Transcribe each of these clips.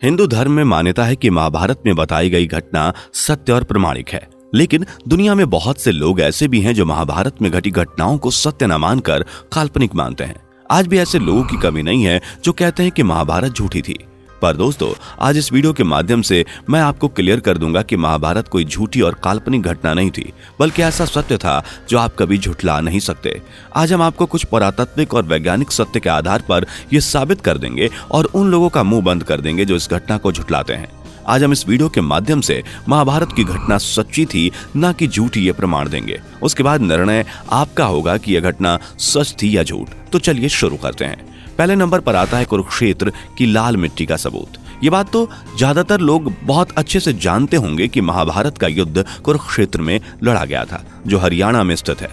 हिंदू धर्म में मान्यता है कि महाभारत में बताई गई घटना सत्य और प्रमाणिक है। लेकिन दुनिया में बहुत से लोग ऐसे भी हैं जो महाभारत में घटी घटनाओं को सत्य न मानकर काल्पनिक मानते हैं। आज भी ऐसे लोगों की कमी नहीं है जो कहते हैं कि महाभारत झूठी थी। पर दोस्तों, आज इस वीडियो के माध्यम से मैं आपको क्लियर कर दूंगा कि महाभारत कोई झूठी और काल्पनिक घटना नहीं थी, बल्कि ऐसा सत्य था जो आप कभी झुठला नहीं सकते। आज हम आपको कुछ पुरातात्विक और वैज्ञानिक सत्य के आधार पर यह साबित कर देंगे और उन लोगों का मुंह बंद कर देंगे जो इस घटना को झुठलाते हैं। आज हम इस वीडियो के माध्यम से महाभारत की घटना सच्ची थी न कि झूठी ये प्रमाण देंगे। उसके बाद निर्णय आपका होगा कि यह घटना सच थी या झूठ। तो चलिए शुरू करते हैं। पहले नंबर पर आता है कुरुक्षेत्र की लाल मिट्टी का सबूत। ये बात तो ज्यादातर लोग बहुत अच्छे से जानते होंगे कि महाभारत का युद्ध कुरुक्षेत्र में लड़ा गया था, जो हरियाणा में स्थित है।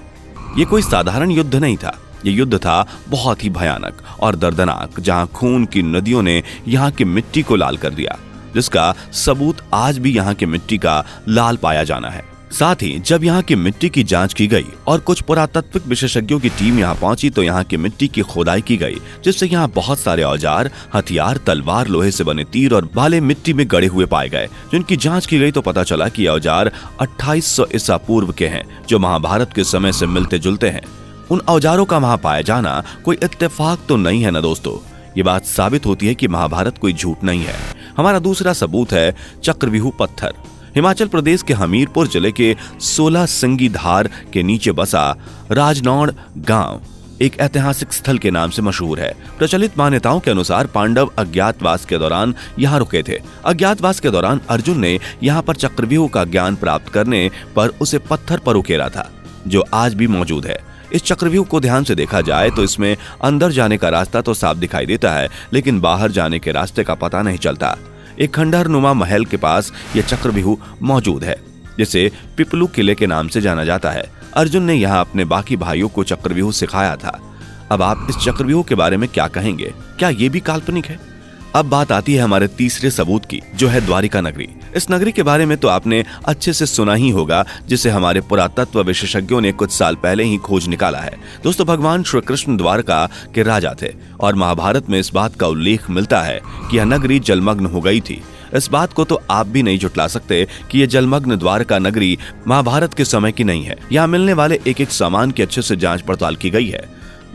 ये कोई साधारण युद्ध नहीं था। ये युद्ध था बहुत ही भयानक और दर्दनाक, जहां खून की नदियों ने यहाँ की मिट्टी को लाल कर दिया, जिसका सबूत आज भी यहाँ की मिट्टी का लाल पाया जाना है। साथ ही जब यहाँ की मिट्टी की जांच की गई और कुछ पुरातात्विक विशेषज्ञों की टीम यहाँ पहुंची तो यहाँ की मिट्टी की खोदाई की गई, जिससे यहाँ बहुत सारे औजार, हथियार, तलवार, लोहे से बने तीर और भाले मिट्टी में गड़े हुए पाए गए। जिनकी जांच की गई तो पता चला कि औजार 2800 ईसा पूर्व के हैं, जो महाभारत के समय से मिलते जुलते हैं। उन औजारों का वहां पाया जाना कोई इत्तेफाक तो नहीं है ना दोस्तों। ये बात साबित होती है कि महाभारत कोई झूठ नहीं है। हमारा दूसरा सबूत है चक्रव्यूह पत्थर। हिमाचल प्रदेश के हमीरपुर जिले के 16 सिंगी धार के नीचे बसा राजनौड़ गांव एक ऐतिहासिक स्थल के नाम से मशहूर है। प्रचलित मान्यताओं के अनुसार पांडव अज्ञातवास के दौरान यहाँ रुके थे। अज्ञातवास के दौरान अर्जुन ने यहाँ पर चक्रव्यूह का ज्ञान प्राप्त करने पर उसे पत्थर पर उकेरा था, जो आज भी मौजूद है। इस चक्रव्यूह को ध्यान से देखा जाए तो इसमें अंदर जाने का रास्ता तो साफ दिखाई देता है, लेकिन बाहर जाने के रास्ते का पता नहीं चलता। एक खंडहर नुमा महल के पास यह चक्रव्यूह मौजूद है, जिसे पिपलू किले के नाम से जाना जाता है। अर्जुन ने यहाँ अपने बाकी भाइयों को चक्रव्यूह सिखाया था। अब आप इस चक्रव्यूह के बारे में क्या कहेंगे? क्या ये भी काल्पनिक है? अब बात आती है हमारे तीसरे सबूत की, जो है द्वारिका नगरी। इस नगरी के बारे में तो आपने अच्छे से सुना ही होगा, जिसे हमारे पुरातत्व विशेषज्ञों ने कुछ साल पहले ही खोज निकाला है। दोस्तों, भगवान श्री कृष्ण द्वारका के राजा थे और महाभारत में इस बात का उल्लेख मिलता है कि यह नगरी जलमग्न हो गई थी। इस बात को तो आप भी नहीं झुठला सकते कि यह जलमग्न द्वारका नगरी महाभारत के समय की नहीं है। यहाँ मिलने वाले एक एक सामान की अच्छे से जांच पड़ताल की गई है,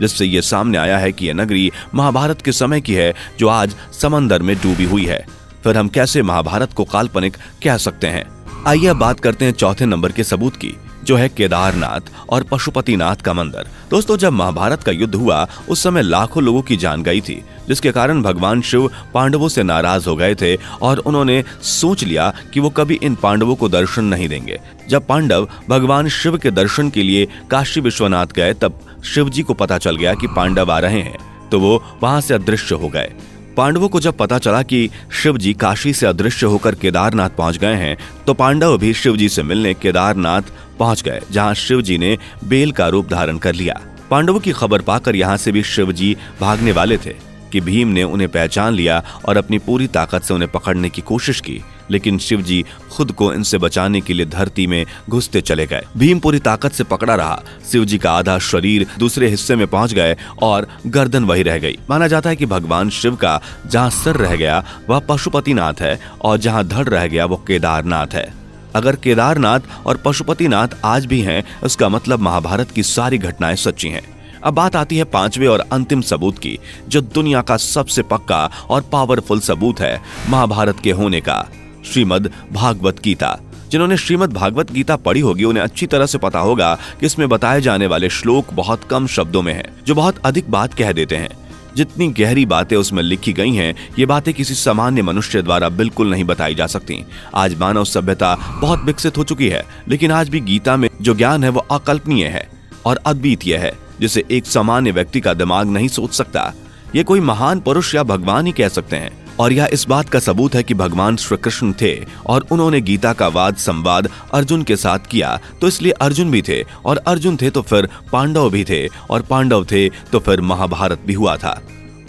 जिससे ये सामने आया है कि यह नगरी महाभारत के समय की है, जो आज समंदर में डूबी हुई है। फिर हम कैसे महाभारत को काल्पनिक कह सकते हैं? आइए अब बात करते हैं चौथे नंबर के सबूत की, जो है केदारनाथ और पशुपतिनाथ का मंदिर। दोस्तों, जब महाभारत का युद्ध हुआ उस समय लाखों लोगों की जान गई थी, जिसके कारण भगवान शिव पांडवों से नाराज हो गए थे और उन्होंने सोच लिया कि वो कभी इन पांडवों को दर्शन नहीं देंगे। जब पांडव भगवान शिव के दर्शन के लिए काशी विश्वनाथ गए, तब शिव जी को पता चल गया कि पांडव आ रहे हैं, तो वो वहां से अदृश्य हो गए। पांडवों को जब पता चला कि शिव जी काशी से अदृश्य होकर केदारनाथ पहुंच गए हैं, तो पांडव भी शिव जी से मिलने केदारनाथ पहुंच गए, जहां शिव जी ने बेल का रूप धारण कर लिया। पांडवों की खबर पाकर यहां से भी शिव जी भागने वाले थे कि भीम ने उन्हें पहचान लिया और अपनी पूरी ताकत से उन्हें पकड़ने की कोशिश की, लेकिन शिव जी खुद को इनसे बचाने के लिए धरती में घुसते चले गए। भीम पूरी ताकत से पकड़ा रहा। शिव जी का आधा शरीर दूसरे हिस्से में पहुंच गए और गर्दन वही रह गई। माना जाता है कि भगवान शिव का जहां सिर रह गया वह पशुपतिनाथ है और जहां धड़ रह गया वो केदारनाथ है। अगर केदारनाथ और पशुपतिनाथ आज भी हैं, उसका मतलब महाभारत की सारी घटनाएं सच्ची हैं। अब बात आती है पांचवें और अंतिम सबूत की, जो दुनिया का सबसे पक्का और पावरफुल सबूत है महाभारत के होने का, श्रीमद् भागवत गीता। जिन्होंने श्रीमद् भागवत गीता पढ़ी होगी उन्हें अच्छी तरह से पता होगा कि इसमें बताए जाने वाले श्लोक बहुत कम शब्दों में हैं, जो बहुत अधिक बात कह देते हैं। जितनी गहरी बातें उसमें लिखी गई हैं, ये बातें किसी सामान्य मनुष्य द्वारा बिल्कुल नहीं बताई जा सकती। आज मानव सभ्यता बहुत विकसित हो चुकी है, लेकिन आज भी गीता में जो ज्ञान है वो अकल्पनीय है और अद्वितीय है, जिसे एक सामान्य व्यक्ति का दिमाग नहीं सोच सकता। ये कोई महान पुरुष या भगवान ही कह सकते हैं। और यह इस बात का सबूत है कि भगवान श्री कृष्ण थे और उन्होंने गीता का वाद संवाद अर्जुन के साथ किया, तो इसलिए अर्जुन भी थे, और अर्जुन थे तो फिर पांडव भी थे, और पांडव थे तो फिर महाभारत भी हुआ था।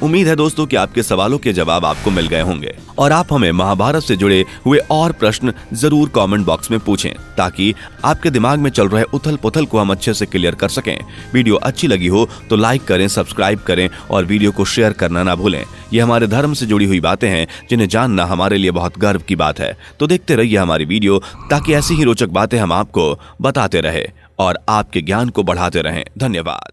उम्मीद है दोस्तों कि आपके सवालों के जवाब आपको मिल गए होंगे और आप हमें महाभारत से जुड़े हुए और प्रश्न जरूर कमेंट बॉक्स में पूछें ताकि आपके दिमाग में चल रहे उथल पुथल को हम अच्छे से क्लियर कर सकें। वीडियो अच्छी लगी हो तो लाइक करें, सब्सक्राइब करें और वीडियो को शेयर करना ना भूलें। ये हमारे धर्म से जुड़ी हुई बातें हैं जिन्हें जानना हमारे लिए बहुत गर्व की बात है। तो देखते रहिए हमारी वीडियो ताकि ऐसी ही रोचक बातें हम आपको बताते रहे और आपके ज्ञान को बढ़ाते रहें। धन्यवाद।